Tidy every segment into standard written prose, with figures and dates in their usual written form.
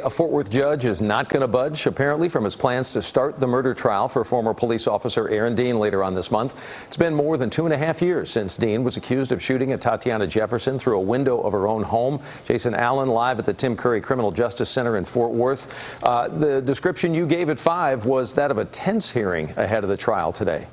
A Fort Worth judge is not going to budge, apparently, from his plans to start the murder trial for former police officer Aaron Dean later on this month. It's been more than 2.5 years since Dean was accused of shooting at Tatiana Jefferson through a window of her own home. Jason Allen live at the Tim Curry Criminal Justice Center in Fort Worth. The description you gave at 5 was that of a tense hearing ahead of the trial today.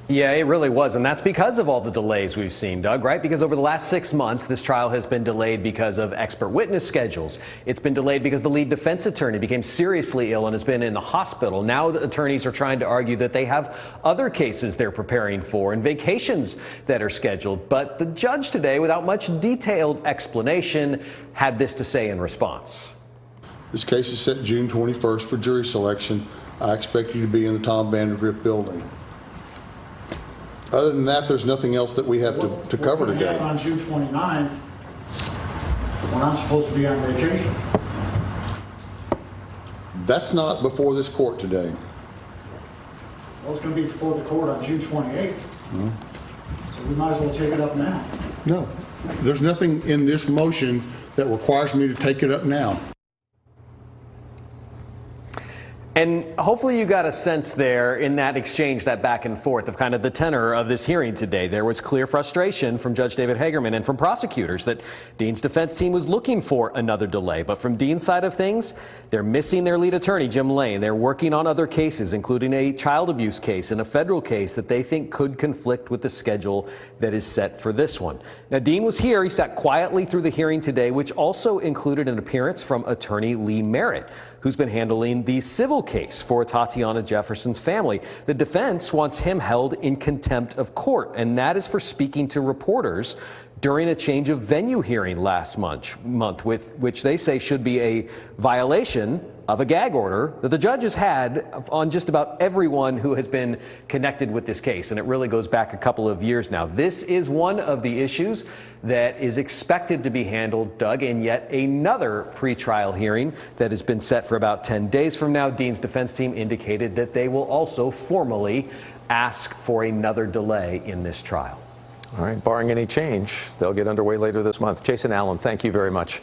Yeah, it really was, and that's because of all the delays we've seen, Doug, right? Because over the last 6 months, this trial has been delayed because of expert witness schedules. It's been delayed because the lead defense attorney became seriously ill and has been in the hospital. Now the attorneys are trying to argue that they have other cases they're preparing for and vacations that are scheduled. But the judge today, without much detailed explanation, had this to say in response. This case is set June 21st for jury selection. I expect you to be in the Tom Vandergrift building. Other than that, there's nothing else that we have to cover today. On June 29th, when I'm supposed to be on vacation. That's not before this court today. Well, it's going to be before the court on June 28th. So we might as well take it up now. No, there's nothing in this motion that requires me to take it up now. And hopefully you got a sense there in that exchange, that back and forth of kind of the tenor of this hearing today. There was clear frustration from Judge David Hagerman and from prosecutors that Dean's defense team was looking for another delay. But from Dean's side of things, they're missing their lead attorney, Jim Lane. They're working on other cases, including a child abuse case and a federal case that they think could conflict with the schedule that is set for this one. Now, Dean was here. He sat quietly through the hearing today, which also included an appearance from attorney Lee Merritt, who's been handling the civil case for Tatiana Jefferson's family. The defense wants him held in contempt of court, and that is for speaking to reporters during a change of venue hearing last month, which they say should be a violation of a gag order that the judges had on just about everyone who has been connected with this case. And it really goes back a couple of years now. This is one of the issues that is expected to be handled, Doug, in yet another pretrial hearing that has been set for about 10 days from now. Dean's defense team indicated that they will also formally ask for another delay in this trial. All right, barring any change, they'll get underway later this month. Jason Allen, thank you very much.